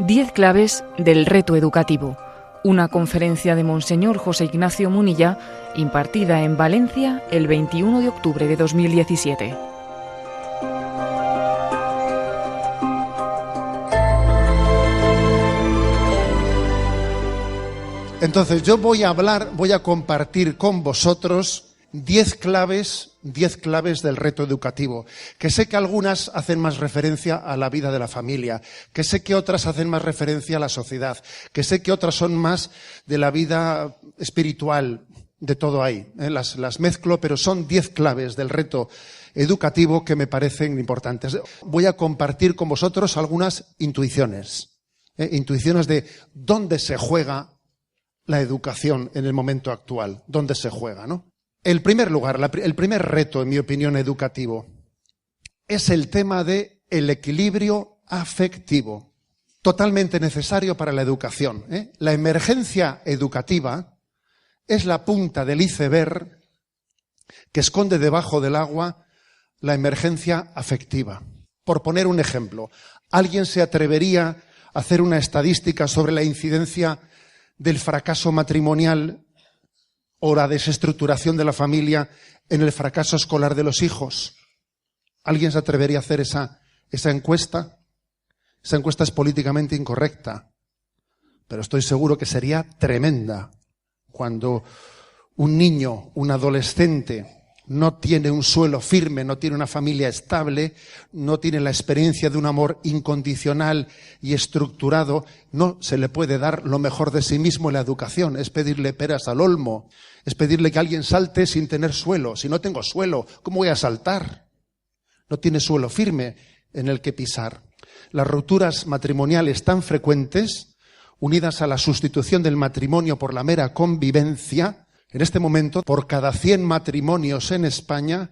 10 claves del reto educativo. Una conferencia de Monseñor José Ignacio Munilla impartida en Valencia el 21 de octubre de 2017. Entonces yo voy a compartir con vosotros 10 claves del reto educativo, que sé que algunas hacen más referencia a la vida de la familia, que sé que otras hacen más referencia a la sociedad, que sé que otras son más de la vida espiritual, de todo ahí. Las mezclo, pero son 10 claves del reto educativo que me parecen importantes. Voy a compartir con vosotros algunas intuiciones de dónde se juega la educación en el momento actual, dónde se juega, ¿no? El primer lugar, el primer reto, en mi opinión, educativo, es el tema del equilibrio afectivo, totalmente necesario para la educación, ¿eh? La emergencia educativa es la punta del iceberg que esconde debajo del agua la emergencia afectiva. Por poner un ejemplo, ¿alguien se atrevería a hacer una estadística sobre la incidencia del fracaso matrimonial o la desestructuración de la familia en el fracaso escolar de los hijos? ¿Alguien se atrevería a hacer esa encuesta? Esa encuesta es políticamente incorrecta, pero estoy seguro que sería tremenda cuando un niño, un adolescente, no tiene un suelo firme, no tiene una familia estable, no tiene la experiencia de un amor incondicional y estructurado, no se le puede dar lo mejor de sí mismo en la educación. Es pedirle peras al olmo, es pedirle que alguien salte sin tener suelo. Si no tengo suelo, ¿cómo voy a saltar? No tiene suelo firme en el que pisar. Las rupturas matrimoniales tan frecuentes, unidas a la sustitución del matrimonio por la mera convivencia. En este momento, por cada 100 matrimonios en España,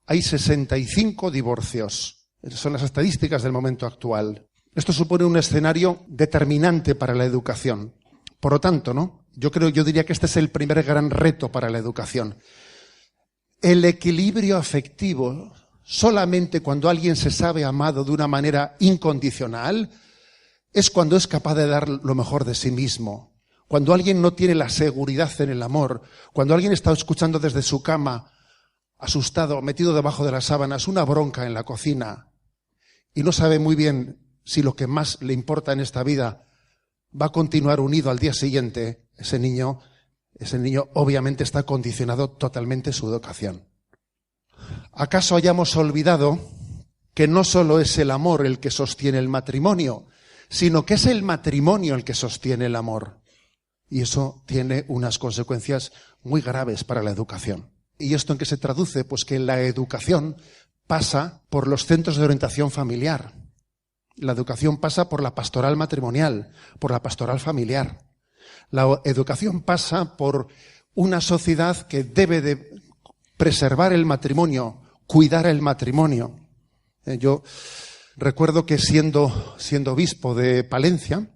hay 65 divorcios. Esas son las estadísticas del momento actual. Esto supone un escenario determinante para la educación. Por lo tanto, yo diría que este es el primer gran reto para la educación. El equilibrio afectivo, solamente cuando alguien se sabe amado de una manera incondicional, es cuando es capaz de dar lo mejor de sí mismo. Cuando alguien no tiene la seguridad en el amor, cuando alguien está escuchando desde su cama, asustado, metido debajo de las sábanas, una bronca en la cocina, y no sabe muy bien si lo que más le importa en esta vida va a continuar unido al día siguiente, ese niño obviamente está condicionado totalmente su educación. ¿Acaso hayamos olvidado que no solo es el amor el que sostiene el matrimonio, sino que es el matrimonio el que sostiene el amor? Y eso tiene unas consecuencias muy graves para la educación. ¿Y esto en qué se traduce? Pues que la educación pasa por los centros de orientación familiar. La educación pasa por la pastoral matrimonial, por la pastoral familiar. La educación pasa por una sociedad que debe de preservar el matrimonio, cuidar el matrimonio. Yo recuerdo que siendo obispo de Palencia,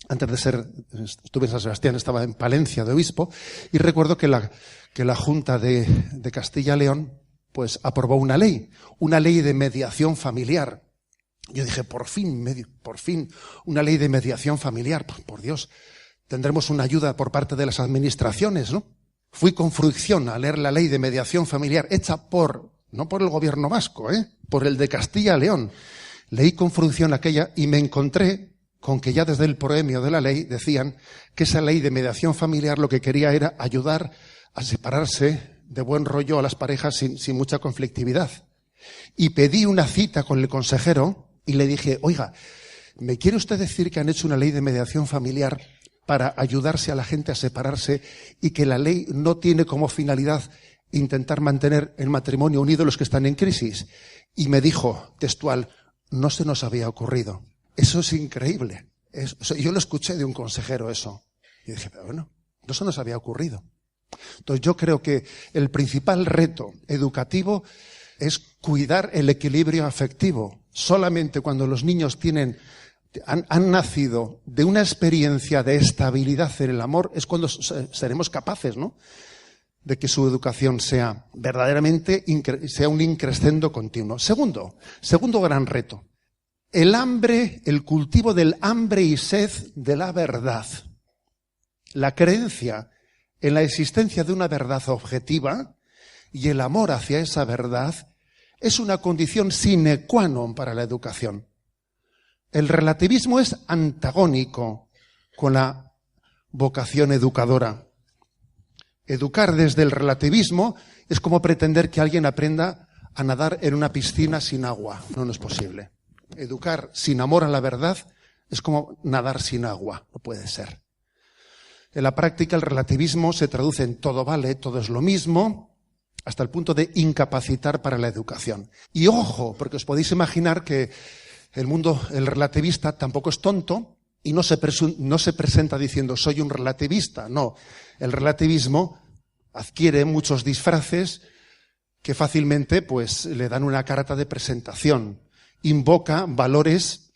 antes de estuve en San Sebastián, estaba en Palencia de obispo, y recuerdo que la Junta de Castilla y León pues aprobó una ley de mediación familiar. Yo dije, por fin, una ley de mediación familiar. Por Dios, tendremos una ayuda por parte de las administraciones, ¿no? Fui con fruición a leer la ley de mediación familiar hecha no por el gobierno vasco, por el de Castilla y León. Leí con fruición aquella y me encontré con que ya desde el proemio de la ley decían que esa ley de mediación familiar lo que quería era ayudar a separarse de buen rollo a las parejas sin mucha conflictividad. Y pedí una cita con el consejero y le dije, oiga, ¿me quiere usted decir que han hecho una ley de mediación familiar para ayudarse a la gente a separarse y que la ley no tiene como finalidad intentar mantener el matrimonio unido los que están en crisis? Y me dijo, textual, no se nos había ocurrido. Eso es increíble. Yo lo escuché de un consejero eso. Y dije, pero bueno, no se nos había ocurrido. Entonces yo creo que el principal reto educativo es cuidar el equilibrio afectivo. Solamente cuando los niños han nacido de una experiencia de estabilidad en el amor es cuando seremos capaces, de que su educación sea verdaderamente sea un increscendo continuo. Segundo gran reto. el hambre, el cultivo del hambre y sed de la verdad. La creencia en la existencia de una verdad objetiva y el amor hacia esa verdad es una condición sine qua non para la educación. El relativismo es antagónico con la vocación educadora. Educar desde el relativismo es como pretender que alguien aprenda a nadar en una piscina sin agua. No es posible. Educar sin amor a la verdad es como nadar sin agua. No puede ser. En la práctica el relativismo se traduce en todo vale, todo es lo mismo, hasta el punto de incapacitar para la educación. Y ojo, porque os podéis imaginar que el relativista tampoco es tonto y no se presenta diciendo soy un relativista. No, el relativismo adquiere muchos disfraces que fácilmente pues le dan una carta de presentación. Invoca valores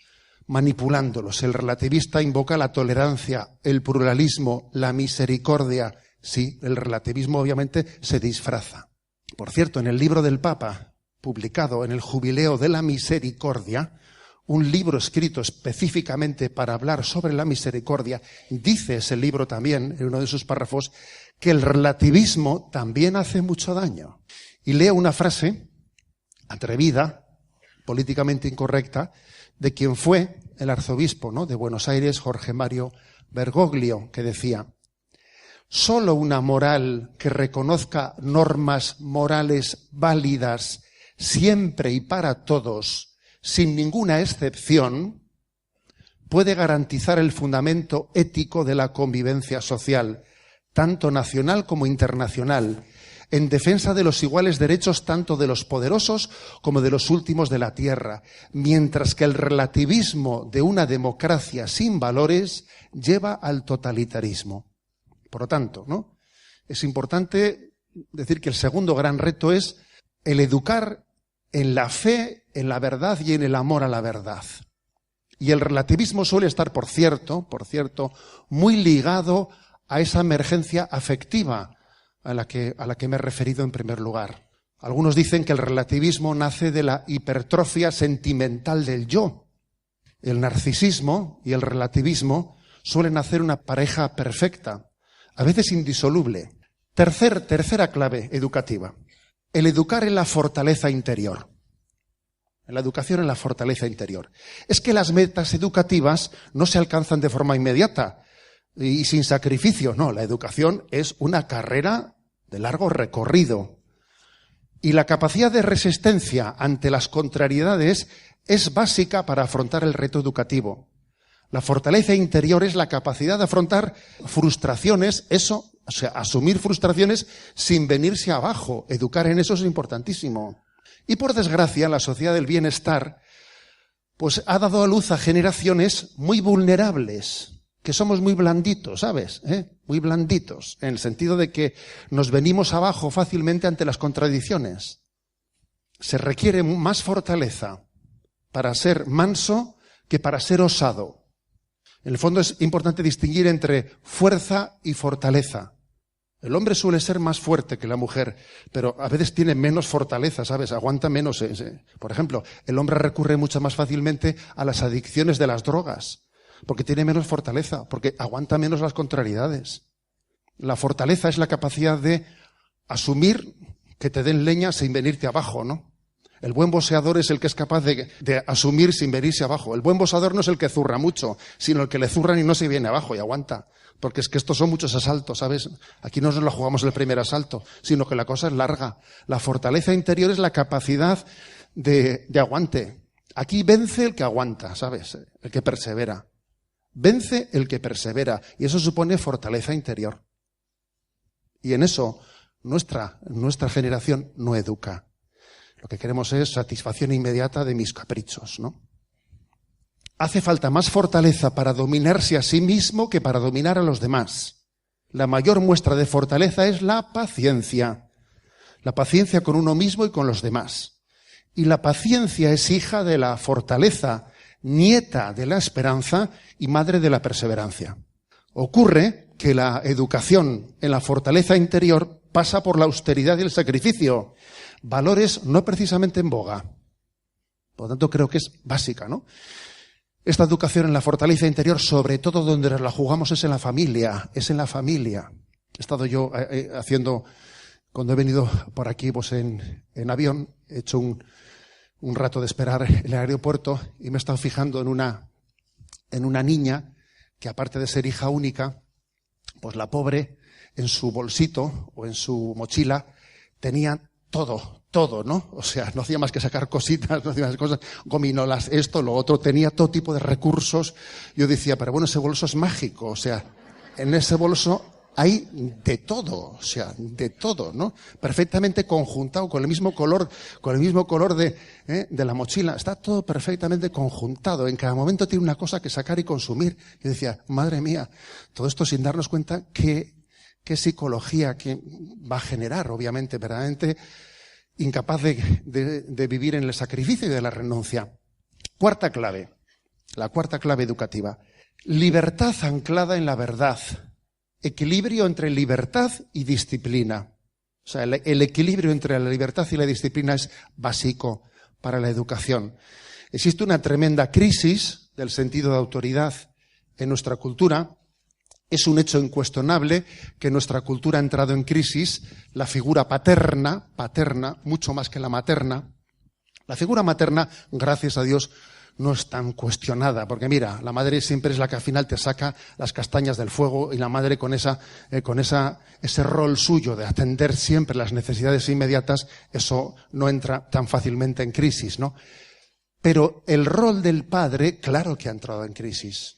manipulándolos. El relativista invoca la tolerancia, el pluralismo, la misericordia. Sí, el relativismo obviamente se disfraza. Por cierto, en el libro del Papa, publicado en el Jubileo de la Misericordia, un libro escrito específicamente para hablar sobre la misericordia, dice ese libro también, en uno de sus párrafos, que el relativismo también hace mucho daño. Y leo una frase atrevida, políticamente incorrecta, de quien fue el arzobispo, ¿no?, de Buenos Aires, Jorge Mario Bergoglio, que decía: solo una moral que reconozca normas morales válidas siempre y para todos, sin ninguna excepción, puede garantizar el fundamento ético de la convivencia social, tanto nacional como internacional, en defensa de los iguales derechos tanto de los poderosos como de los últimos de la tierra, mientras que el relativismo de una democracia sin valores lleva al totalitarismo. Por lo tanto, ¿no?, es importante decir que el segundo gran reto es el educar en la fe, en la verdad y en el amor a la verdad. Y el relativismo suele estar, por cierto, muy ligado a esa emergencia afectiva a la que me he referido en primer lugar. Algunos dicen que el relativismo nace de la hipertrofia sentimental del yo. El narcisismo y el relativismo suelen hacer una pareja perfecta, a veces indisoluble. Tercera clave educativa: el educar en la fortaleza interior. En la educación en la fortaleza interior. Es que las metas educativas no se alcanzan de forma inmediata y sin sacrificio. No, la educación es una carrera de largo recorrido. Y la capacidad de resistencia ante las contrariedades es básica para afrontar el reto educativo. La fortaleza interior es la capacidad de afrontar frustraciones, asumir frustraciones sin venirse abajo. Educar en eso es importantísimo. Y por desgracia, la sociedad del bienestar pues ha dado a luz a generaciones muy vulnerables, que somos muy blanditos, ¿sabes? Muy blanditos, en el sentido de que nos venimos abajo fácilmente ante las contradicciones. Se requiere más fortaleza para ser manso que para ser osado. En el fondo es importante distinguir entre fuerza y fortaleza. El hombre suele ser más fuerte que la mujer, pero a veces tiene menos fortaleza, ¿sabes? Aguanta menos. Por ejemplo, el hombre recurre mucho más fácilmente a las adicciones de las drogas, porque tiene menos fortaleza, porque aguanta menos las contrariedades. La fortaleza es la capacidad de asumir que te den leña sin venirte abajo, ¿no? El buen boxeador es el que es capaz de asumir sin venirse abajo. El buen boxeador no es el que zurra mucho, sino el que le zurran y no se viene abajo y aguanta. Porque es que estos son muchos asaltos, ¿sabes? Aquí no nos lo jugamos el primer asalto, sino que la cosa es larga. La fortaleza interior es la capacidad de aguante. Aquí vence el que aguanta, ¿sabes? El que persevera. Vence el que persevera. Y eso supone fortaleza interior. Y en eso nuestra generación no educa. Lo que queremos es satisfacción inmediata de mis caprichos, ¿no? Hace falta más fortaleza para dominarse a sí mismo que para dominar a los demás. La mayor muestra de fortaleza es la paciencia. La paciencia con uno mismo y con los demás. Y la paciencia es hija de la fortaleza, nieta de la esperanza y madre de la perseverancia. Ocurre que la educación en la fortaleza interior pasa por la austeridad y el sacrificio, valores no precisamente en boga. Por lo tanto, creo que es básica, ¿no? Esta educación en la fortaleza interior, sobre todo donde la jugamos, es en la familia, es en la familia. He estado yo haciendo, cuando he venido por aquí, pues en avión, he hecho un rato de esperar en el aeropuerto y me he estado fijando en una niña que, aparte de ser hija única, pues la pobre, en su bolsito o en su mochila, tenía todo, ¿no? O sea, no hacía más que sacar cositas, no hacía más cosas, gominolas, esto, lo otro, tenía todo tipo de recursos. Yo decía, pero bueno, ese bolso es mágico, o sea, en ese bolso hay de todo, o sea, de todo, ¿no? Perfectamente conjuntado, con el mismo color de la mochila, está todo perfectamente conjuntado, en cada momento tiene una cosa que sacar y consumir. Yo decía, madre mía, todo esto sin darnos cuenta qué psicología que va a generar, obviamente, verdaderamente incapaz de vivir en el sacrificio y de la renuncia. Cuarta clave, la cuarta clave educativa. Libertad anclada en la verdad. Equilibrio entre libertad y disciplina. O sea, el equilibrio entre la libertad y la disciplina es básico para la educación. Existe una tremenda crisis del sentido de autoridad en nuestra cultura. Es un hecho incuestionable que nuestra cultura ha entrado en crisis. La figura paterna, mucho más que la materna. La figura materna, gracias a Dios, no es tan cuestionada, porque mira, la madre siempre es la que al final te saca las castañas del fuego, y la madre con ese rol suyo de atender siempre las necesidades inmediatas, eso no entra tan fácilmente en crisis, ¿no? Pero el rol del padre, claro que ha entrado en crisis.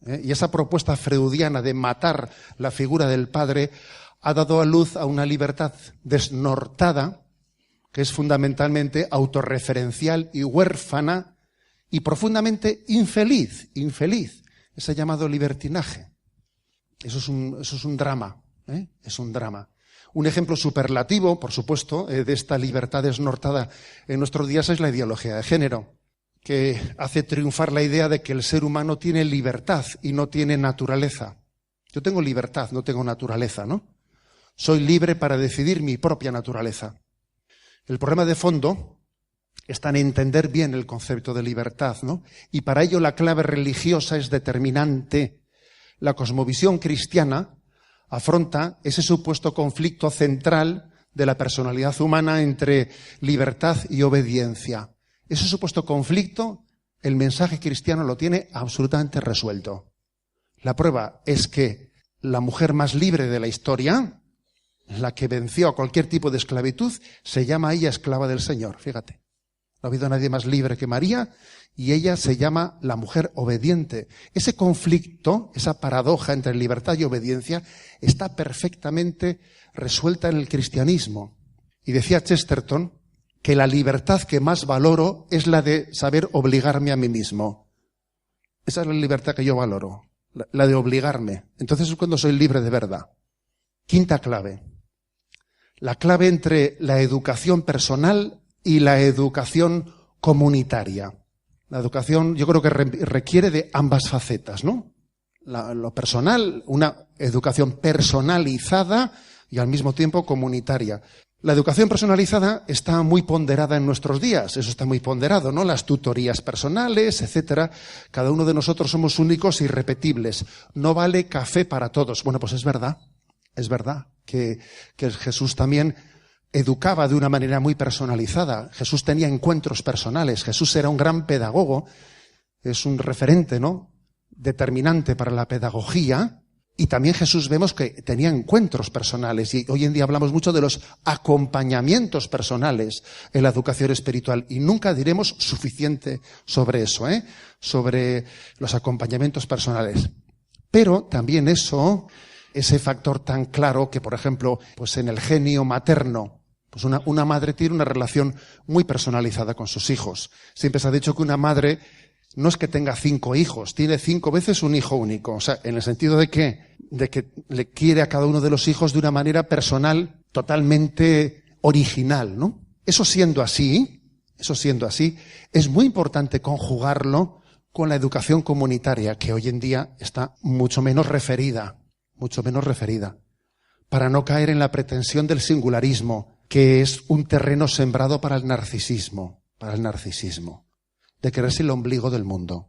Y esa propuesta freudiana de matar la figura del padre ha dado a luz a una libertad desnortada, que es fundamentalmente autorreferencial y huérfana y profundamente infeliz. Ese llamado libertinaje. Eso es un drama, es un drama. Un ejemplo superlativo, por supuesto, de esta libertad desnortada en nuestros días es la ideología de género, que hace triunfar la idea de que el ser humano tiene libertad y no tiene naturaleza. Yo tengo libertad, no tengo naturaleza, ¿no? Soy libre para decidir mi propia naturaleza. El problema de fondo está en entender bien el concepto de libertad, ¿no? Y para ello la clave religiosa es determinante. La cosmovisión cristiana afronta ese supuesto conflicto central de la personalidad humana entre libertad y obediencia. Ese supuesto conflicto, el mensaje cristiano lo tiene absolutamente resuelto. La prueba es que la mujer más libre de la historia, la que venció a cualquier tipo de esclavitud, se llama ella esclava del Señor, fíjate. No ha habido nadie más libre que María, y ella se llama la mujer obediente. Ese conflicto, esa paradoja entre libertad y obediencia, está perfectamente resuelta en el cristianismo. Y decía Chesterton que la libertad que más valoro es la de saber obligarme a mí mismo. Esa es la libertad que yo valoro, la de obligarme. Entonces es cuando soy libre de verdad. Quinta clave. La clave entre la educación personal y la educación comunitaria. La educación, yo creo que requiere de ambas facetas, ¿no? Lo personal, una educación personalizada y al mismo tiempo comunitaria. La educación personalizada está muy ponderada en nuestros días, eso está muy ponderado, ¿no? Las tutorías personales, etcétera. Cada uno de nosotros somos únicos e irrepetibles. No vale café para todos. Bueno, pues es verdad que Jesús también educaba de una manera muy personalizada. Jesús tenía encuentros personales. Jesús era un gran pedagogo, es un referente, ¿no?, determinante para la pedagogía. Y también Jesús vemos que tenía encuentros personales, y hoy en día hablamos mucho de los acompañamientos personales en la educación espiritual, y nunca diremos suficiente sobre eso, sobre los acompañamientos personales. Pero también ese factor tan claro que, por ejemplo, pues en el genio materno, pues una madre tiene una relación muy personalizada con sus hijos. Siempre se ha dicho que una madre no es que tenga 5 hijos, tiene 5 veces un hijo único. O sea, en el sentido de que le quiere a cada uno de los hijos de una manera personal, totalmente original, ¿no? Eso siendo así, es muy importante conjugarlo con la educación comunitaria, que hoy en día está mucho menos referida, para no caer en la pretensión del singularismo, que es un terreno sembrado para el narcisismo. de creerse el ombligo del mundo.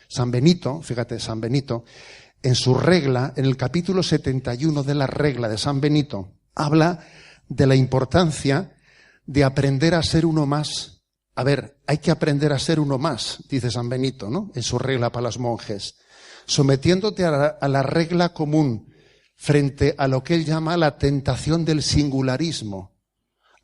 San Benito, fíjate, San Benito, en su regla, en el capítulo 71 de la regla de San Benito, habla de la importancia de aprender a ser uno más. A ver, hay que aprender a ser uno más, dice San Benito, ¿no? En su regla para los monjes. Sometiéndote a la regla común frente a lo que él llama la tentación del singularismo.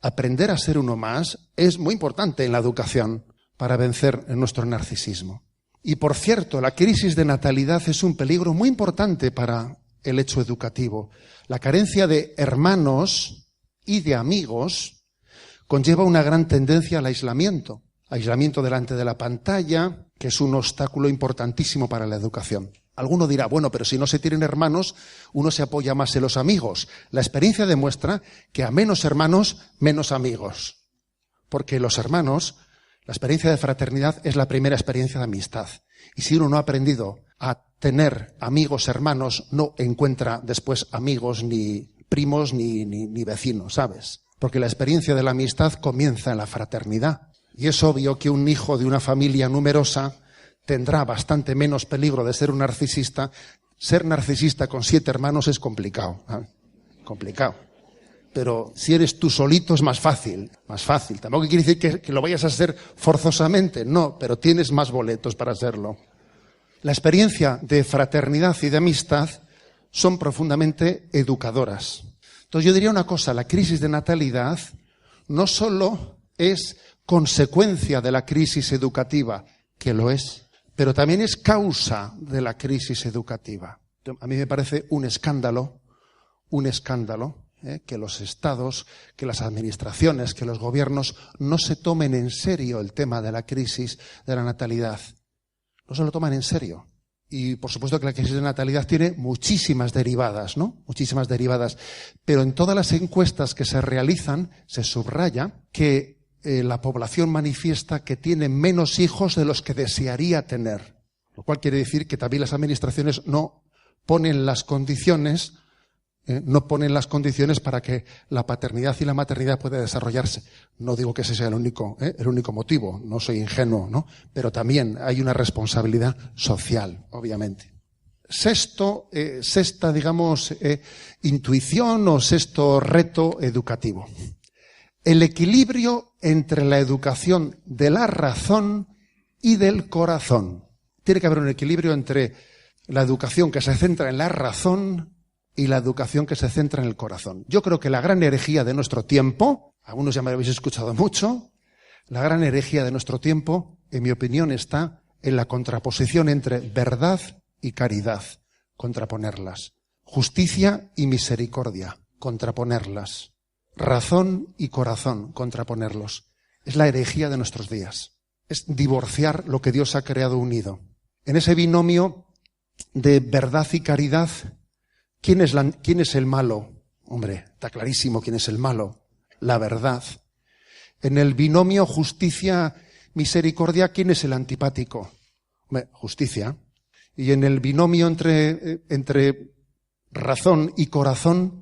Aprender a ser uno más es muy importante en la educación para vencer nuestro narcisismo. Y por cierto, la crisis de natalidad es un peligro muy importante para el hecho educativo. La carencia de hermanos y de amigos conlleva una gran tendencia al aislamiento. Aislamiento delante de la pantalla, que es un obstáculo importantísimo para la educación. Alguno dirá, bueno, pero si no se tienen hermanos, uno se apoya más en los amigos. La experiencia demuestra que a menos hermanos, menos amigos. Porque los hermanos, la experiencia de fraternidad es la primera experiencia de amistad. Y si uno no ha aprendido a tener amigos, hermanos, no encuentra después amigos, ni primos, ni vecinos, ¿sabes? Porque la experiencia de la amistad comienza en la fraternidad. Y es obvio que un hijo de una familia numerosa tendrá bastante menos peligro de ser un narcisista. Ser narcisista con 7 hermanos es complicado, ¿sabes? Complicado. Pero si eres tú solito es más fácil, más fácil. Tampoco quiere decir que lo vayas a hacer forzosamente, no, pero tienes más boletos para hacerlo. La experiencia de fraternidad y de amistad son profundamente educadoras. Entonces yo diría una cosa, la crisis de natalidad no solo es consecuencia de la crisis educativa, que lo es, pero también es causa de la crisis educativa. A mí me parece un escándalo, que los estados, que las administraciones, que los gobiernos no se tomen en serio el tema de la crisis de la natalidad. No se lo toman en serio. Y por supuesto que la crisis de natalidad tiene muchísimas derivadas, ¿no? Muchísimas derivadas. Pero en todas las encuestas que se realizan se subraya que la población manifiesta que tiene menos hijos de los que desearía tener. Lo cual quiere decir que también las administraciones no ponen las condiciones para que la paternidad y la maternidad pueda desarrollarse. No digo que ese sea el único motivo, no soy ingenuo, ¿no? Pero también hay una responsabilidad social, obviamente. Sexta, digamos, intuición o sexto reto educativo. El equilibrio entre la educación de la razón y del corazón. Tiene que haber un equilibrio entre la educación que se centra en la razón y la educación que se centra en el corazón. Yo creo que la gran herejía de nuestro tiempo, algunos ya me habéis escuchado mucho, la gran herejía de nuestro tiempo, en mi opinión, está en la contraposición entre verdad y caridad, contraponerlas. Justicia y misericordia, contraponerlas. Razón y corazón, contraponerlos. Es la herejía de nuestros días. Es divorciar lo que Dios ha creado unido. En ese binomio de verdad y caridad, ¿quién es el malo? Hombre, está clarísimo quién es el malo. La verdad. En el binomio justicia-misericordia, ¿quién es el antipático? Hombre, justicia. Y en el binomio entre razón y corazón,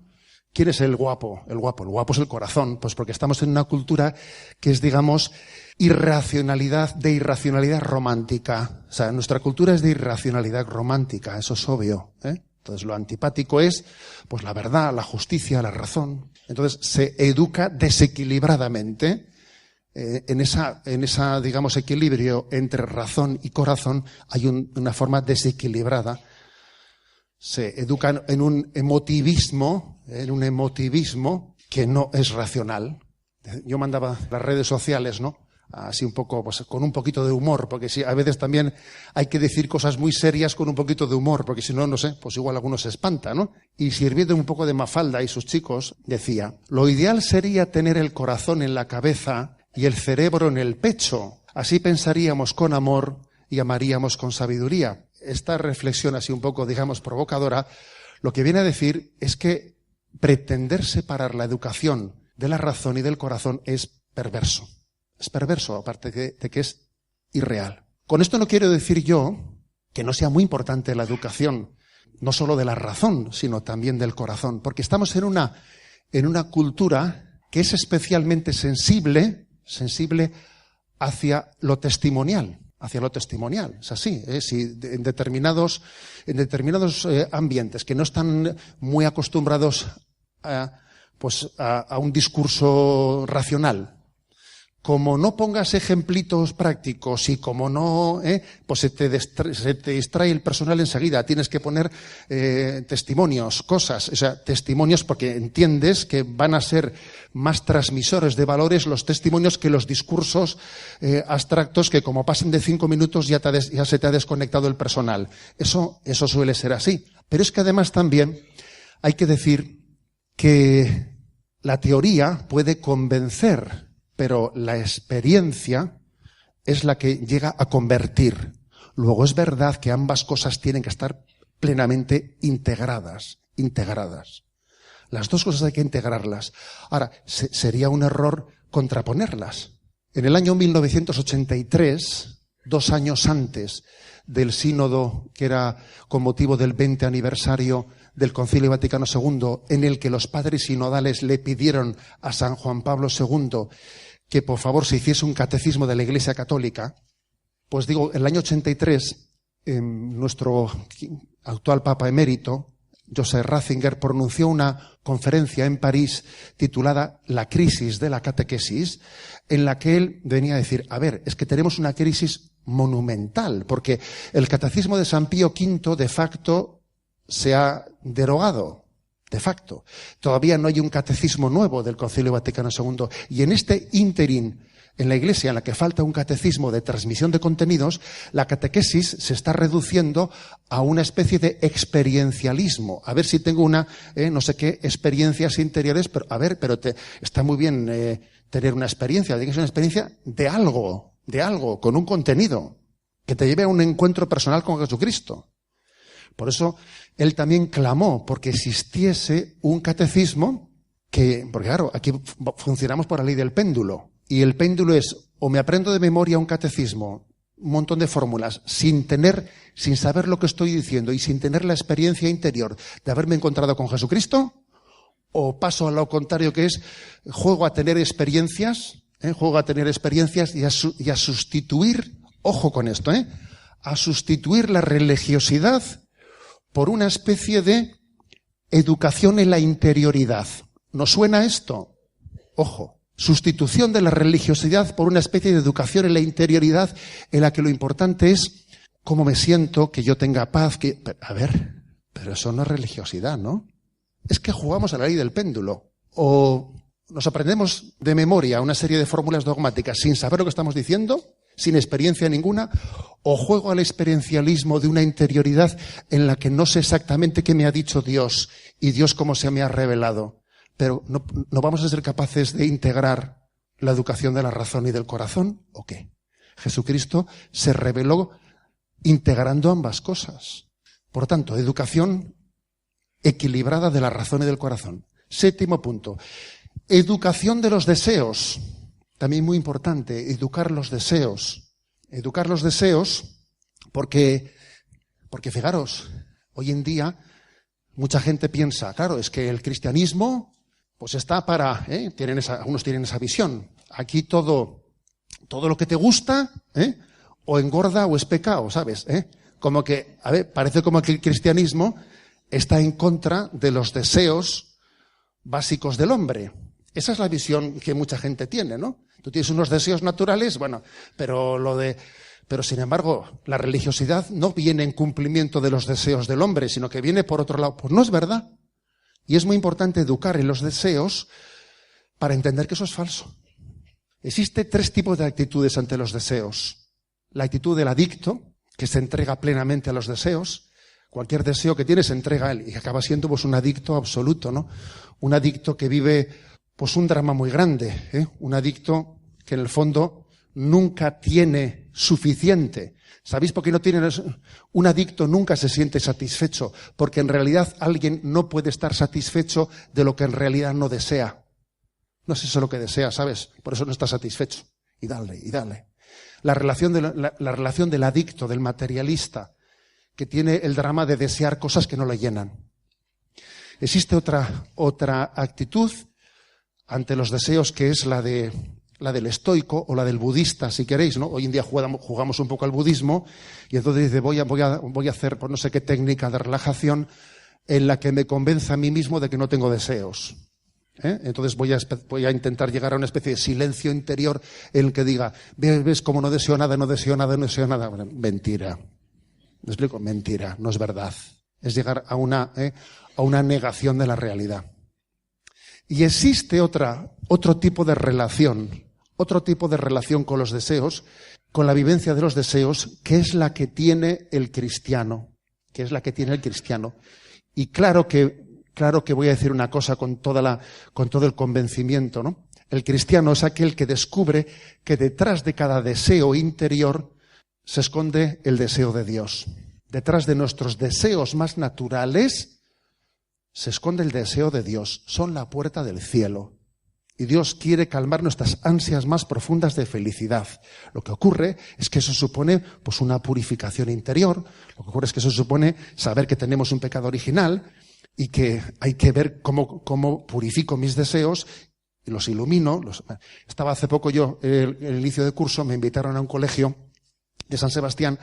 ¿quién es el guapo? El guapo es el corazón, pues porque estamos en una cultura que es, digamos, de irracionalidad romántica. O sea, nuestra cultura es de irracionalidad romántica, eso es obvio, ¿eh? Entonces lo antipático es, pues la verdad, la justicia, la razón. Entonces se educa desequilibradamente. En esa, digamos, equilibrio entre razón y corazón hay una forma desequilibrada. Se educan en un emotivismo que no es racional. Yo mandaba las redes sociales, ¿no? Así un poco, pues con un poquito de humor, porque sí, a veces también hay que decir cosas muy serias con un poquito de humor, porque si no, no sé, pues igual alguno se espanta, ¿no? Y sirviendo un poco de Mafalda y sus chicos, decía, lo ideal sería tener el corazón en la cabeza y el cerebro en el pecho. Así pensaríamos con amor y amaríamos con sabiduría. Esta reflexión así un poco, digamos, provocadora, lo que viene a decir es que pretender separar la educación de la razón y del corazón es perverso. Es perverso, aparte de que es irreal. Con esto no quiero decir yo que no sea muy importante la educación, no solo de la razón, sino también del corazón, porque estamos en una cultura que es especialmente sensible hacia lo testimonial. hacia lo testimonial. Es así, si en determinados ambientes que no están muy acostumbrados a un discurso racional, como no pongas ejemplitos prácticos y como no, pues se te distrae el personal enseguida. Tienes que poner testimonios, cosas, o sea, testimonios, porque entiendes que van a ser más transmisores de valores los testimonios que los discursos abstractos que como pasen de 5 minutos ya se te ha desconectado el personal. Eso suele ser así. Pero es que además también hay que decir que la teoría puede convencer, pero la experiencia es la que llega a convertir. Luego es verdad que ambas cosas tienen que estar plenamente integradas. Las dos cosas hay que integrarlas. Ahora, sería un error contraponerlas. En el año 1983, 2 años antes del sínodo que era con motivo del 20 aniversario del Concilio Vaticano II, en el que los padres sinodales le pidieron a San Juan Pablo II que por favor se hiciese un catecismo de la Iglesia Católica, pues digo, en el año 83, nuestro actual Papa emérito, Joseph Ratzinger, pronunció una conferencia en París titulada La crisis de la catequesis, en la que él venía a decir, a ver, es que tenemos una crisis monumental, porque el catecismo de San Pío V de facto se ha derogado. De facto. Todavía no hay un catecismo nuevo del Concilio Vaticano II. Y en este ínterin, en la Iglesia, en la que falta un catecismo de transmisión de contenidos, la catequesis se está reduciendo a una especie de experiencialismo. A ver si tengo no sé qué, experiencias interiores, pero está muy bien tener una experiencia. Tiene que ser una experiencia de algo, con un contenido, que te lleve a un encuentro personal con Jesucristo. Por eso él también clamó porque existiese un catecismo porque claro, aquí funcionamos por la ley del péndulo. Y el péndulo es, o me aprendo de memoria un catecismo, un montón de fórmulas, sin saber lo que estoy diciendo y sin tener la experiencia interior de haberme encontrado con Jesucristo, o paso a lo contrario, que es, juego a tener experiencias y a sustituir, ojo con esto, a sustituir la religiosidad por una especie de educación en la interioridad. ¿Nos suena esto? Ojo, sustitución de la religiosidad por una especie de educación en la interioridad en la que lo importante es cómo me siento, que yo tenga paz, pero eso no es religiosidad, ¿no? Es que jugamos a la ley del péndulo. O nos aprendemos de memoria una serie de fórmulas dogmáticas sin saber lo que estamos diciendo, sin experiencia ninguna, o juego al experiencialismo de una interioridad en la que no sé exactamente qué me ha dicho Dios y Dios cómo se me ha revelado. Pero ¿no vamos a ser capaces de integrar la educación de la razón y del corazón? ¿O qué? Jesucristo se reveló integrando ambas cosas. Por tanto, educación equilibrada de la razón y del corazón. 7º punto. Educación de los deseos. También muy importante, educar los deseos. Educar los deseos porque fijaros, hoy en día mucha gente piensa, claro, es que el cristianismo pues está para, algunos tienen esa visión. Aquí todo lo que te gusta, o engorda o es pecado, ¿sabes? Como que, parece como que el cristianismo está en contra de los deseos básicos del hombre. Esa es la visión que mucha gente tiene, ¿no? Tú tienes unos deseos naturales, pero sin embargo, la religiosidad no viene en cumplimiento de los deseos del hombre, sino que viene por otro lado. Pues no es verdad. Y es muy importante educar en los deseos para entender que eso es falso. Existen 3 tipos de actitudes ante los deseos. La actitud del adicto, que se entrega plenamente a los deseos. Cualquier deseo que tiene se entrega a él y acaba siendo pues un adicto absoluto, ¿no? Un adicto que vive pues un drama muy grande, un adicto que en el fondo nunca tiene suficiente. ¿Sabéis por qué no tiene? Un adicto nunca se siente satisfecho, porque en realidad alguien no puede estar satisfecho de lo que en realidad no desea. No es eso lo que desea, ¿sabes? Por eso no está satisfecho. Y dale. La relación del adicto, del materialista, que tiene el drama de desear cosas que no le llenan. Existe otra actitud ante los deseos, que es la de la del estoico o la del budista, si queréis, ¿no? Hoy en día jugamos un poco al budismo y entonces dice, voy a hacer, pues no sé qué técnica de relajación en la que me convenza a mí mismo de que no tengo deseos. Entonces voy a intentar llegar a una especie de silencio interior en el que diga, ves cómo no deseo nada, no deseo nada, no deseo nada. Bueno, mentira. ¿Me explico? Mentira, no es verdad. Es llegar a una negación de la realidad. Y existe otro tipo de relación con los deseos, con la vivencia de los deseos, que es la que tiene el cristiano. Y claro que voy a decir una cosa con todo el convencimiento, ¿no? El cristiano es aquel que descubre que detrás de cada deseo interior se esconde el deseo de Dios. Detrás de nuestros deseos más naturales se esconde el deseo de Dios. Son la puerta del cielo. Y Dios quiere calmar nuestras ansias más profundas de felicidad. Lo que ocurre es que eso supone pues una purificación interior. Lo que ocurre es que eso supone saber que tenemos un pecado original y que hay que ver cómo purifico mis deseos y los ilumino. Estaba hace poco yo, en el inicio de curso, me invitaron a un colegio de San Sebastián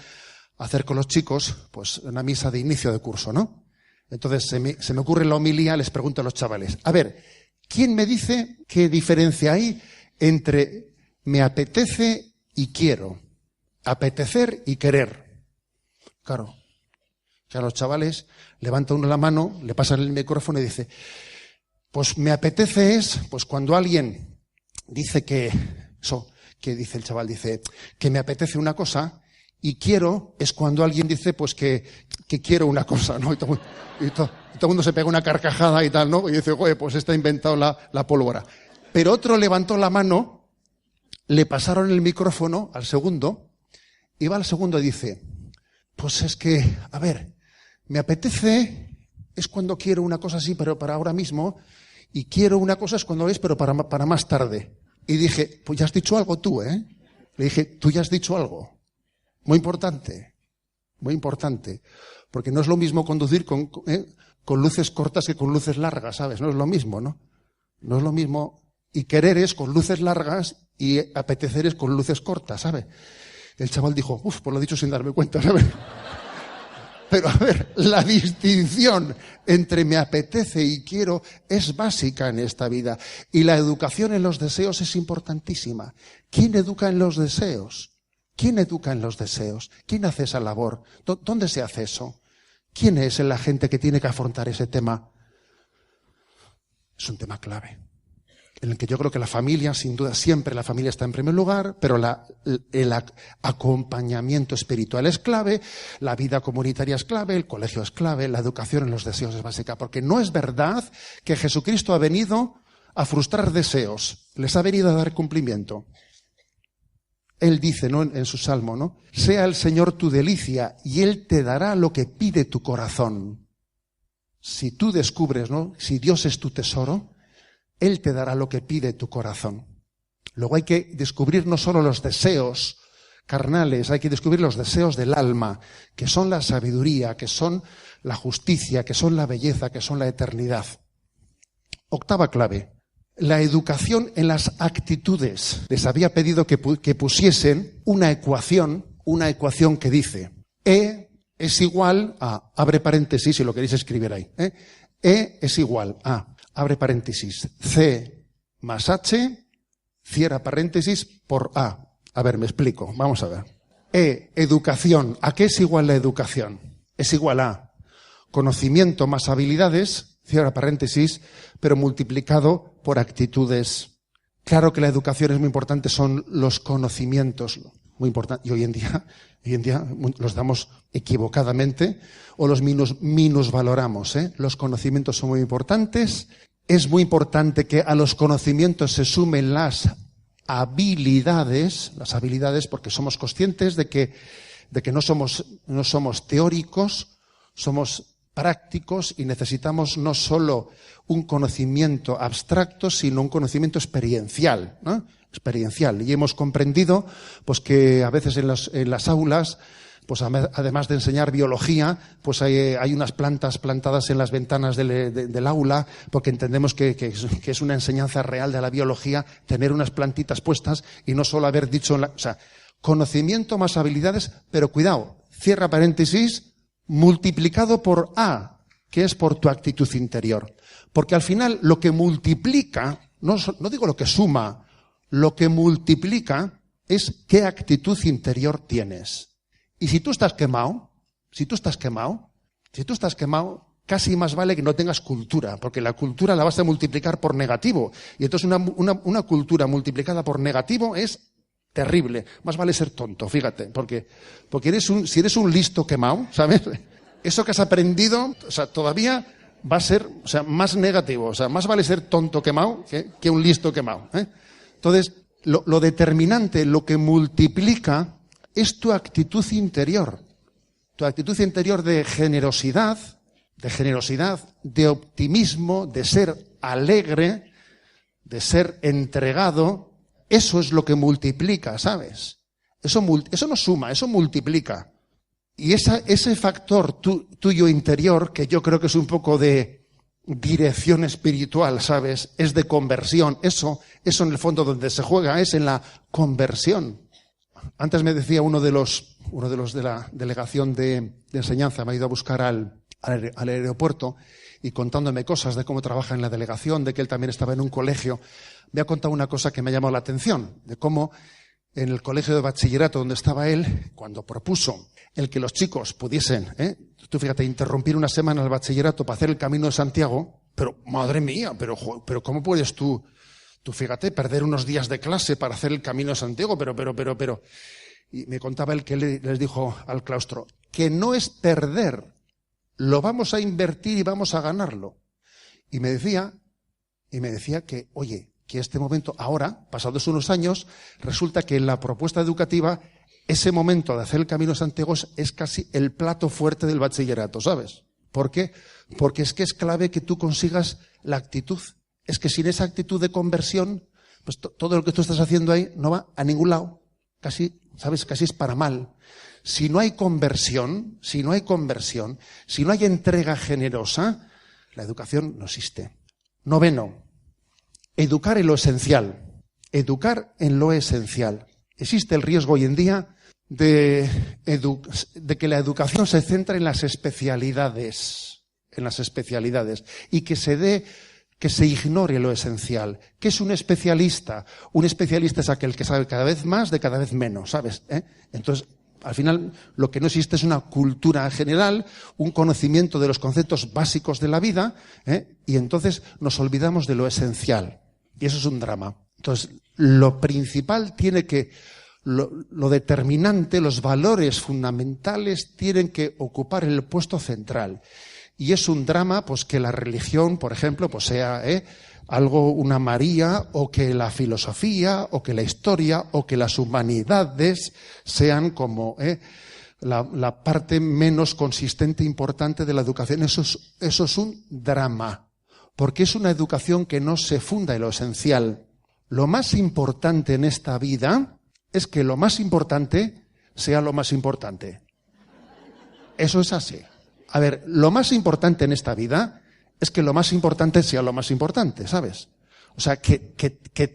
a hacer con los chicos pues una misa de inicio de curso, ¿no? Entonces se me ocurre la homilía, les pregunto a los chavales, a ver, ¿quién me dice qué diferencia hay entre me apetece y quiero? Apetecer y querer. Claro. O sea, los chavales levantan uno la mano, le pasan el micrófono y dice, pues me apetece es, pues cuando alguien dice que dice el chaval, dice que me apetece una cosa, y quiero es cuando alguien dice pues que quiero una cosa, ¿no? Y todo el mundo se pega una carcajada y tal, ¿no? Y dice, oye, pues está inventado la pólvora. Pero otro levantó la mano, le pasaron el micrófono al segundo, y va al segundo y dice, pues es que, a ver, me apetece es cuando quiero una cosa así, pero para ahora mismo, y quiero una cosa es cuando es, pero para más tarde. Y dije, pues ya has dicho algo tú, ¿eh? Le dije, tú ya has dicho algo. Muy importante, porque no es lo mismo conducir con luces cortas que con luces largas, ¿sabes? No es lo mismo, ¿no? No es lo mismo, y querer es con luces largas y apetecer es con luces cortas, ¿sabes? El chaval dijo, pues lo he dicho sin darme cuenta, ¿sabes? Pero a ver, la distinción entre me apetece y quiero es básica en esta vida, y la educación en los deseos es importantísima. ¿Quién educa en los deseos? ¿Quién educa en los deseos? ¿Quién hace esa labor? ¿Dónde se hace eso? ¿Quién es la gente que tiene que afrontar ese tema? Es un tema clave, en el que yo creo que la familia, sin duda, siempre la familia está en primer lugar, pero el acompañamiento espiritual es clave, la vida comunitaria es clave, el colegio es clave, la educación en los deseos es básica, porque no es verdad que Jesucristo ha venido a frustrar deseos, les ha venido a dar cumplimiento. Él dice, ¿no?, en su salmo, ¿no? Sea el Señor tu delicia y Él te dará lo que pide tu corazón. Si tú descubres, ¿no?, si Dios es tu tesoro, Él te dará lo que pide tu corazón. Luego hay que descubrir no solo los deseos carnales, hay que descubrir los deseos del alma, que son la sabiduría, que son la justicia, que son la belleza, que son la eternidad. Octava clave. La educación en las actitudes. Les había pedido que pusiesen una ecuación que dice E es igual a, abre paréntesis, si lo queréis escribir ahí, E es igual a, abre paréntesis, C más H, cierra paréntesis, por A. A ver, me explico, vamos a ver. Educación. ¿A qué es igual la educación? Es igual a conocimiento más habilidades, cierra paréntesis, pero multiplicado por actitudes. Claro que la educación es muy importante, son los conocimientos muy importantes, y hoy en día los damos equivocadamente o los minusvaloramos, ¿eh? Los conocimientos son muy importantes. Es muy importante que a los conocimientos se sumen las habilidades porque somos conscientes de que no somos teóricos, somos prácticos y necesitamos no solo un conocimiento abstracto, sino un conocimiento experiencial, ¿no? Experiencial. Y hemos comprendido pues que a veces en las aulas pues además de enseñar biología, pues hay unas plantas plantadas en las ventanas del aula, porque entendemos que es una enseñanza real de la biología, tener unas plantitas puestas y no solo haber dicho, o sea, conocimiento más habilidades, pero cuidado, cierra paréntesis, multiplicado por A, que es por tu actitud interior. Porque al final lo que multiplica, no digo lo que suma, lo que multiplica es qué actitud interior tienes. Y si tú estás quemado, casi más vale que no tengas cultura, porque la cultura la vas a multiplicar por negativo. Y entonces una cultura multiplicada por negativo es terrible. Más vale ser tonto, fíjate, porque si eres un listo quemado, ¿sabes? Eso que has aprendido, o sea, todavía va a ser, o sea, más negativo. O sea, más vale ser tonto quemado que un listo quemado, ¿eh? Entonces, lo determinante, lo que multiplica es tu actitud interior. Tu actitud interior de generosidad, de optimismo, de ser alegre, de ser entregado. Eso es lo que multiplica, ¿sabes? Eso no suma, eso multiplica. Y ese factor tuyo interior, que yo creo que es un poco de dirección espiritual, ¿sabes? Es de conversión. Eso en el fondo donde se juega es en la conversión. Antes me decía uno de los de la delegación de enseñanza, me ha ido a buscar al aeropuerto y contándome cosas de cómo trabaja en la delegación, de que él también estaba en un colegio. Me ha contado una cosa que me ha llamado la atención, de cómo en el colegio de bachillerato donde estaba él, cuando propuso el que los chicos pudiesen, tú fíjate, interrumpir una semana el bachillerato para hacer el Camino de Santiago, pero madre mía, pero ¿cómo puedes tú fíjate, perder unos días de clase para hacer el Camino de Santiago, pero. Y me contaba él que les dijo al claustro, que no es perder, lo vamos a invertir y vamos a ganarlo. Y me decía que, oye, que este momento, ahora, pasados unos años, resulta que en la propuesta educativa, ese momento de hacer el Camino de Santiago es casi el plato fuerte del bachillerato, ¿sabes? ¿Por qué? Porque es que es clave que tú consigas la actitud. Es que sin esa actitud de conversión, pues todo lo que tú estás haciendo ahí no va a ningún lado. Casi, ¿sabes? Casi es para mal. Si no hay conversión, si no hay entrega generosa, la educación no existe. 9, educar en lo esencial. Educar en lo esencial. Existe el riesgo hoy en día de que la educación se centre en las especialidades, y que se ignore lo esencial. ¿Qué es un especialista? Un especialista es aquel que sabe cada vez más de cada vez menos, ¿sabes? Entonces, al final, lo que no existe es una cultura general, un conocimiento de los conceptos básicos de la vida, y entonces nos olvidamos de lo esencial. Y eso es un drama. Entonces, lo principal lo determinante, los valores fundamentales tienen que ocupar el puesto central. Y es un drama, pues, que la religión, por ejemplo, pues sea una María, o que la filosofía, o que la historia, o que las humanidades sean como la parte menos consistente e importante de la educación. Eso es un drama, porque es una educación que no se funda en lo esencial. Lo más importante en esta vida es que lo más importante sea lo más importante. Eso es así. A ver, lo más importante en esta vida es que lo más importante sea lo más importante, ¿sabes? O sea, que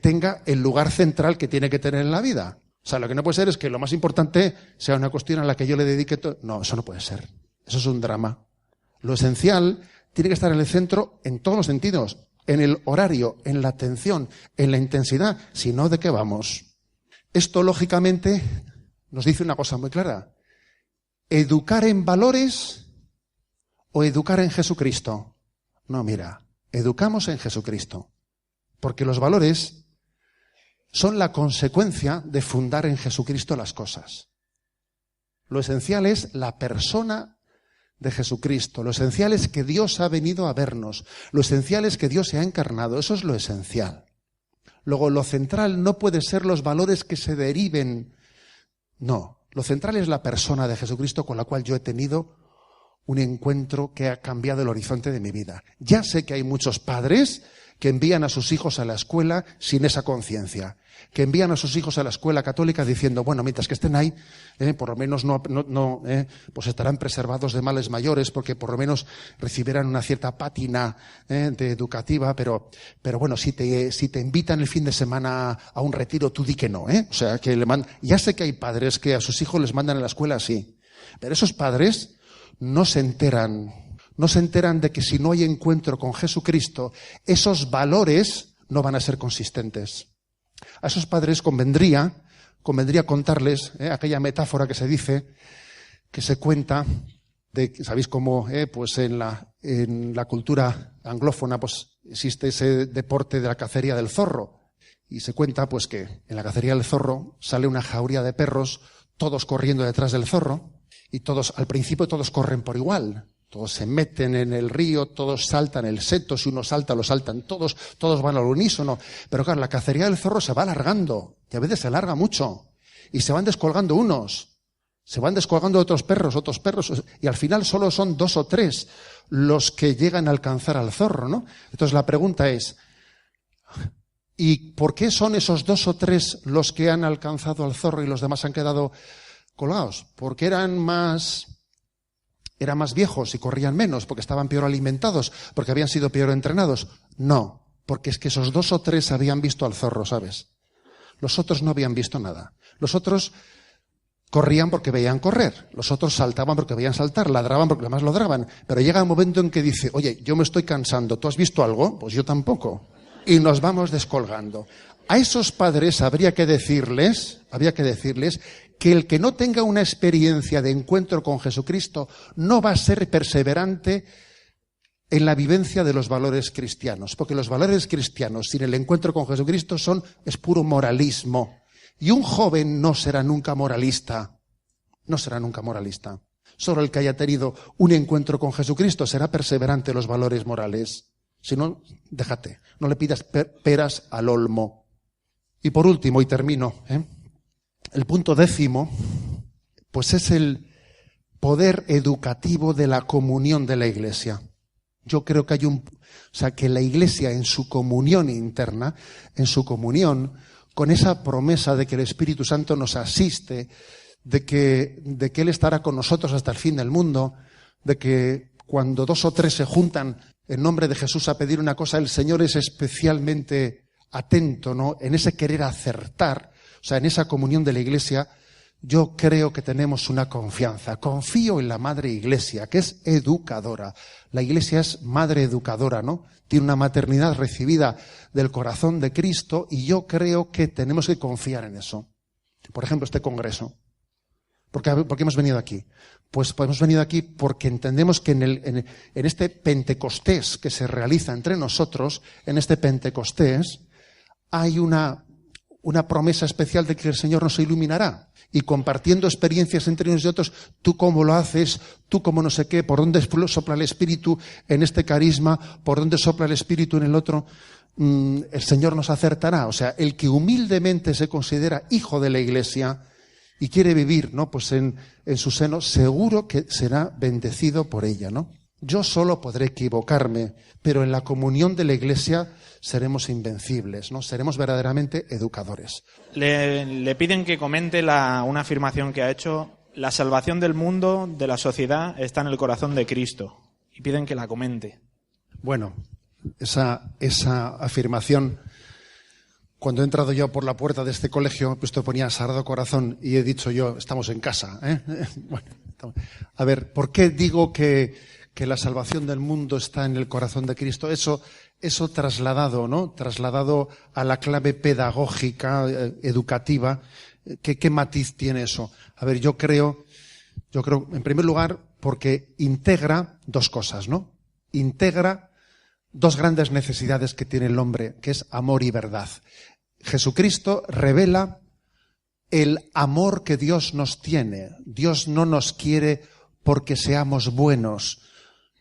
tenga el lugar central que tiene que tener en la vida. O sea, lo que no puede ser es que lo más importante sea una cuestión a la que yo le dedique todo. No, eso no puede ser. Eso es un drama. Lo esencial tiene que estar en el centro en todos los sentidos. En el horario, en la atención, en la intensidad. Si no, ¿de qué vamos? Esto, lógicamente, nos dice una cosa muy clara. Educar en valores o educar en Jesucristo. No, mira, educamos en Jesucristo. Porque los valores son la consecuencia de fundar en Jesucristo las cosas. Lo esencial es la persona de Jesucristo. Lo esencial es que Dios ha venido a vernos. Lo esencial es que Dios se ha encarnado. Eso es lo esencial. Luego, lo central no puede ser los valores que se deriven. No, lo central es la persona de Jesucristo con la cual yo he tenido un encuentro que ha cambiado el horizonte de mi vida. Ya sé que hay muchos padres que envían a sus hijos a la escuela sin esa conciencia, que envían a sus hijos a la escuela católica diciendo, bueno, mientras que estén ahí, por lo menos pues estarán preservados de males mayores, porque por lo menos recibirán una cierta pátina de educativa, pero bueno, si te invitan el fin de semana a un retiro, tú di que no, o sea, que ya sé que hay padres que a sus hijos les mandan a la escuela así, pero esos padres no se enteran de que si no hay encuentro con Jesucristo, esos valores no van a ser consistentes. A esos padres convendría contarles aquella metáfora que se dice, que se cuenta, ¿sabéis cómo? Pues en la cultura anglófona pues existe ese deporte de la cacería del zorro. Y se cuenta pues que en la cacería del zorro sale una jauría de perros, todos corriendo detrás del zorro, y todos, al principio todos corren por igual. Todos se meten en el río, todos saltan el seto, si uno salta, lo saltan todos van al unísono. Pero claro, la cacería del zorro se va alargando, y a veces se alarga mucho, y se van descolgando unos, se van descolgando otros perros, y al final solo son 2 o 3 los que llegan a alcanzar al zorro, ¿no? Entonces la pregunta es, ¿y por qué son esos 2 o 3 los que han alcanzado al zorro y los demás han quedado colgados? ¿Porque eran más viejos y corrían menos, porque estaban peor alimentados, porque habían sido peor entrenados? No, porque es que esos 2 o 3 habían visto al zorro, ¿sabes? Los otros no habían visto nada. Los otros corrían porque veían correr, los otros saltaban porque veían saltar, ladraban porque además ladraban, pero llega un momento en que dice, oye, yo me estoy cansando, ¿tú has visto algo? Pues yo tampoco. Y nos vamos descolgando. A esos padres habría que decirles que el que no tenga una experiencia de encuentro con Jesucristo no va a ser perseverante en la vivencia de los valores cristianos, porque los valores cristianos sin el encuentro con Jesucristo es puro moralismo. Y un joven no será nunca moralista, Solo el que haya tenido un encuentro con Jesucristo será perseverante en los valores morales. Si no, déjate, no le pidas peras al olmo. Y por último, y termino, el punto 10º, pues es el poder educativo de la comunión de la Iglesia. Yo creo que que la Iglesia en su comunión interna, en su comunión, con esa promesa de que el Espíritu Santo nos asiste, de que Él estará con nosotros hasta el fin del mundo, de que cuando 2 o 3 se juntan en nombre de Jesús a pedir una cosa, el Señor es especialmente atento, ¿no? En ese querer acertar, o sea, en esa comunión de la Iglesia, yo creo que tenemos una confianza. Confío en la Madre Iglesia, que es educadora. La Iglesia es madre educadora, ¿no? Tiene una maternidad recibida del corazón de Cristo y yo creo que tenemos que confiar en eso. Por ejemplo, este congreso. ¿Por qué hemos venido aquí? Pues hemos venido aquí porque entendemos que en este Pentecostés que se realiza entre nosotros, en este Pentecostés, hay una promesa especial de que el Señor nos iluminará. Y compartiendo experiencias entre unos y otros, tú cómo lo haces, tú cómo no sé qué, por dónde sopla el Espíritu en este carisma, por dónde sopla el Espíritu en el otro, el Señor nos acertará. O sea, el que humildemente se considera hijo de la Iglesia y quiere vivir, ¿no? Pues en su seno, seguro que será bendecido por ella, ¿no? Yo solo podré equivocarme, pero en la comunión de la Iglesia seremos invencibles, ¿no? Seremos verdaderamente educadores. Le piden que comente una afirmación que ha hecho: la salvación del mundo, de la sociedad, está en el corazón de Cristo. Y piden que la comente. Bueno, esa afirmación, cuando he entrado yo por la puerta de este colegio, pues te ponía Sagrado Corazón y he dicho yo, estamos en casa, ¿eh? Bueno, a ver, ¿por qué digo que la salvación del mundo está en el corazón de Cristo? Eso trasladado, ¿no? Trasladado a la clave pedagógica, educativa, ¿qué matiz tiene eso? A ver, yo creo, en primer lugar, porque integra 2 cosas, ¿no? Integra 2 grandes necesidades que tiene el hombre, que es amor y verdad. Jesucristo revela el amor que Dios nos tiene. Dios no nos quiere porque seamos buenos.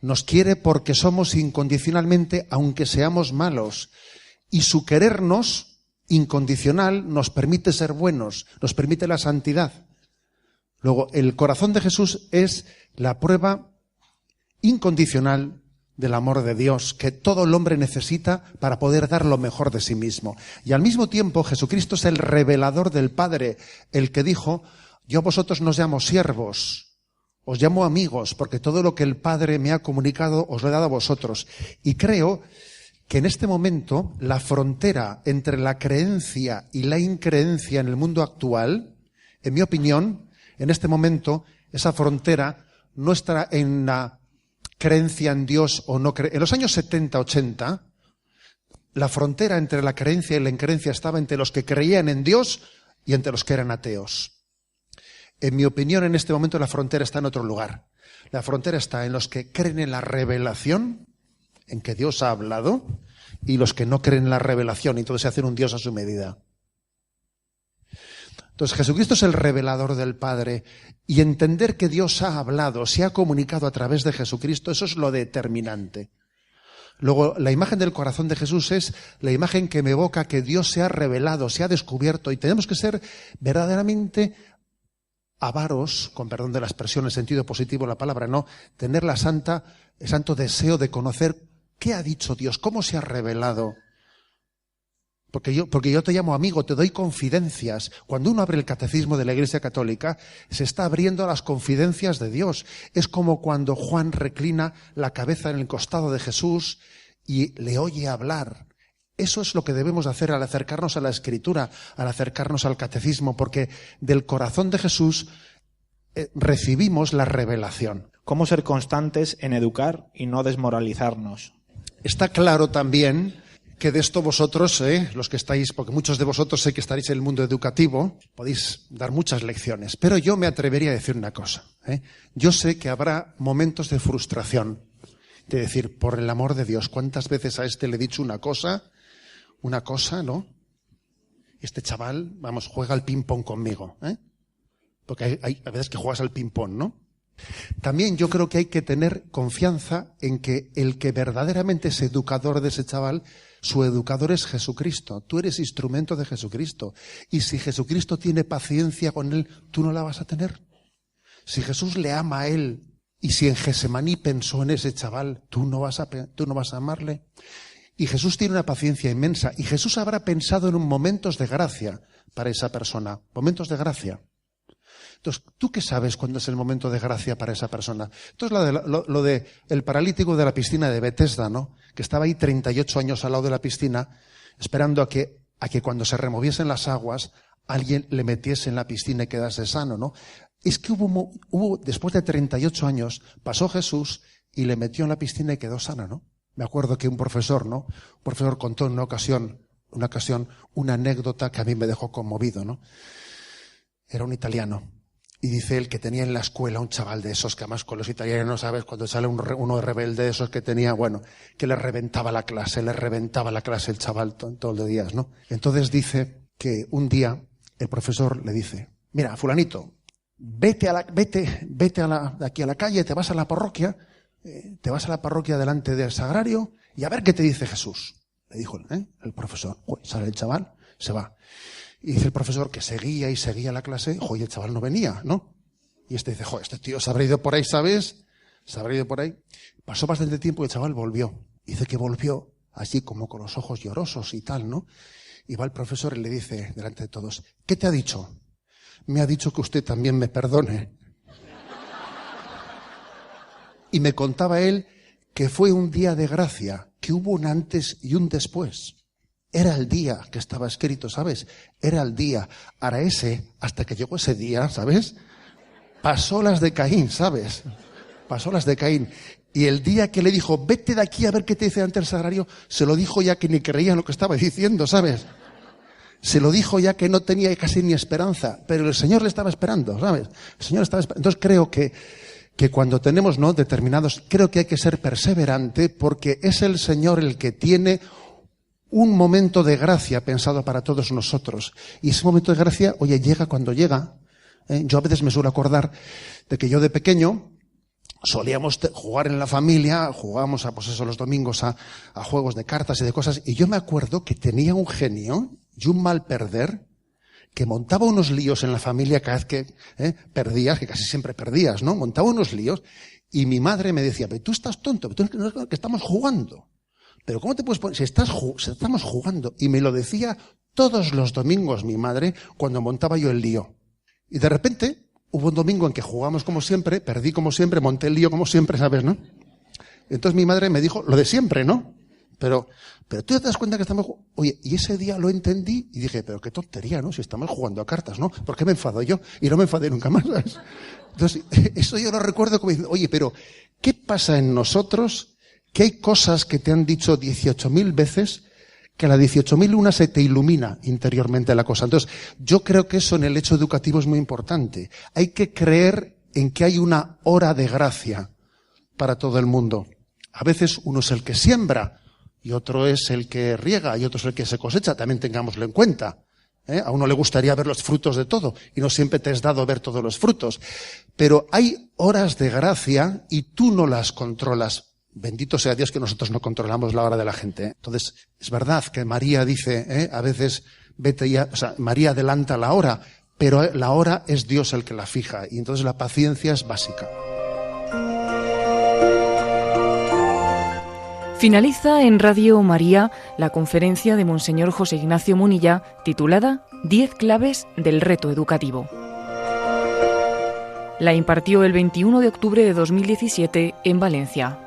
Nos quiere porque somos incondicionalmente, aunque seamos malos. Y su querernos incondicional nos permite ser buenos, nos permite la santidad. Luego, el corazón de Jesús es la prueba incondicional del amor de Dios que todo el hombre necesita para poder dar lo mejor de sí mismo. Y al mismo tiempo Jesucristo es el revelador del Padre, el que dijo: yo a vosotros no os llamo siervos, os llamo amigos, porque todo lo que el Padre me ha comunicado os lo he dado a vosotros. Y creo que en este momento la frontera entre la creencia y la increencia en el mundo actual, en mi opinión, en este momento, esa frontera no está en la creencia en Dios o no creencia. En los años 70, 80, la frontera entre la creencia y la increencia estaba entre los que creían en Dios y entre los que eran ateos. En mi opinión, en este momento la frontera está en otro lugar. La frontera está en los que creen en la revelación, en que Dios ha hablado, y los que no creen en la revelación, y entonces se hacen un Dios a su medida. Entonces Jesucristo es el revelador del Padre, y entender que Dios ha hablado, se ha comunicado a través de Jesucristo, eso es lo determinante. Luego, la imagen del corazón de Jesús es la imagen que me evoca que Dios se ha revelado, se ha descubierto, y tenemos que ser verdaderamente avaros, con perdón de la expresión en sentido positivo de la palabra, no, tener el santo deseo de conocer qué ha dicho Dios, cómo se ha revelado. Porque yo te llamo amigo, te doy confidencias. Cuando uno abre el catecismo de la Iglesia Católica, se está abriendo a las confidencias de Dios. Es como cuando Juan reclina la cabeza en el costado de Jesús y le oye hablar. Eso es lo que debemos hacer al acercarnos a la Escritura, al acercarnos al catecismo, porque del corazón de Jesús recibimos la revelación. ¿Cómo ser constantes en educar y no desmoralizarnos? Está claro también que de esto vosotros, los que estáis, porque muchos de vosotros sé que estaréis en el mundo educativo, podéis dar muchas lecciones, pero yo me atrevería a decir una cosa. Yo sé que habrá momentos de frustración, de decir, por el amor de Dios, ¿cuántas veces a este le he dicho una cosa, ¿no? Este chaval, vamos, juega al ping-pong conmigo, porque hay veces que juegas al ping-pong, ¿no? También yo creo que hay que tener confianza en que el que verdaderamente es educador de ese chaval, su educador es Jesucristo. Tú eres instrumento de Jesucristo. Y si Jesucristo tiene paciencia con él, tú no la vas a tener. Si Jesús le ama a él, y si en Gesemaní pensó en ese chaval, tú no vas a amarle. Y Jesús tiene una paciencia inmensa. Y Jesús habrá pensado en momentos de gracia para esa persona. Momentos de gracia. Entonces, ¿tú qué sabes cuándo es el momento de gracia para esa persona? Entonces, lo de el paralítico de la piscina de Betesda, ¿no? Que estaba ahí 38 años al lado de la piscina, esperando a que cuando se removiesen las aguas, alguien le metiese en la piscina y quedase sano, ¿no? Es que hubo después de 38 años, pasó Jesús y le metió en la piscina y quedó sano, ¿no? Me acuerdo que un profesor contó en una ocasión una anécdota que a mí me dejó conmovido, ¿no? Era un italiano. Y dice él que tenía en la escuela un chaval de esos, que además con los italianos, ¿sabes? Cuando sale uno rebelde de esos que tenía, que le reventaba la clase el chaval todos los días, ¿no? Entonces dice que un día el profesor le dice, mira, fulanito, vete de aquí a la calle, te vas a la parroquia delante del sagrario y a ver qué te dice Jesús. Le dijo el profesor. Sale el chaval, se va. Y dice el profesor que seguía la clase, y el chaval no venía, ¿no? Y este dice, este tío se habrá ido por ahí, ¿sabes? Se habrá ido por ahí. Pasó bastante tiempo y el chaval volvió. Dice que volvió así como con los ojos llorosos y tal, ¿no? Y va el profesor y le dice delante de todos, ¿qué te ha dicho? Me ha dicho que usted también me perdone. Y me contaba él que fue un día de gracia, que hubo un antes y un después. Era el día que estaba escrito, ¿sabes? Era el día. Ahora hasta que llegó ese día, ¿sabes? Pasó las de Caín, ¿sabes? Pasó las de Caín. Y el día que le dijo, vete de aquí a ver qué te dice ante el sagrario, se lo dijo ya que ni creía en lo que estaba diciendo, ¿sabes? Se lo dijo ya que no tenía casi ni esperanza, pero el Señor le estaba esperando, ¿sabes? El Señor estaba esperando. Entonces creo que cuando tenemos, ¿no?, determinados, creo que hay que ser perseverante porque es el Señor el que tiene un momento de gracia pensado para todos nosotros. Y ese momento de gracia, llega cuando llega. Yo a veces me suelo acordar de que yo de pequeño solíamos jugar en la familia, jugábamos los domingos a juegos de cartas y de cosas, y yo me acuerdo que tenía un genio y un mal perder que montaba unos líos en la familia cada vez que perdías, que casi siempre perdías, ¿no? Montaba unos líos Y mi madre me decía, pero tú estás tonto, que estamos jugando. Pero ¿cómo te puedes poner? Si estamos jugando. Y me lo decía todos los domingos mi madre cuando montaba yo el lío. Y de repente hubo un domingo en que jugamos como siempre, perdí como siempre, monté el lío como siempre, ¿sabes, no? Entonces mi madre me dijo lo de siempre, ¿no? Pero tú te das cuenta que estamos... Oye, y ese día lo entendí y dije, pero qué tontería, ¿no? Si estamos jugando a cartas, ¿no? ¿Por qué me enfado yo? Y no me enfadé nunca más, ¿sabes? Entonces, eso yo lo recuerdo como diciendo, oye, pero ¿qué pasa en nosotros? Que hay cosas que te han dicho 18.000 veces, que a la 18.001 se te ilumina interiormente la cosa. Entonces, yo creo que eso en el hecho educativo es muy importante. Hay que creer en que hay una hora de gracia para todo el mundo. A veces uno es el que siembra, y otro es el que riega, y otro es el que se cosecha, también tengámoslo en cuenta. A uno le gustaría ver los frutos de todo, y no siempre te es dado ver todos los frutos. Pero hay horas de gracia y tú no las controlas. Bendito sea Dios que nosotros no controlamos la hora de la gente. Entonces, es verdad que María dice, a veces, vete ya, o sea, María adelanta la hora, pero la hora es Dios el que la fija, y entonces la paciencia es básica. Finaliza en Radio María la conferencia de Monseñor José Ignacio Munilla titulada 10 claves del reto educativo. La impartió el 21 de octubre de 2017 en Valencia.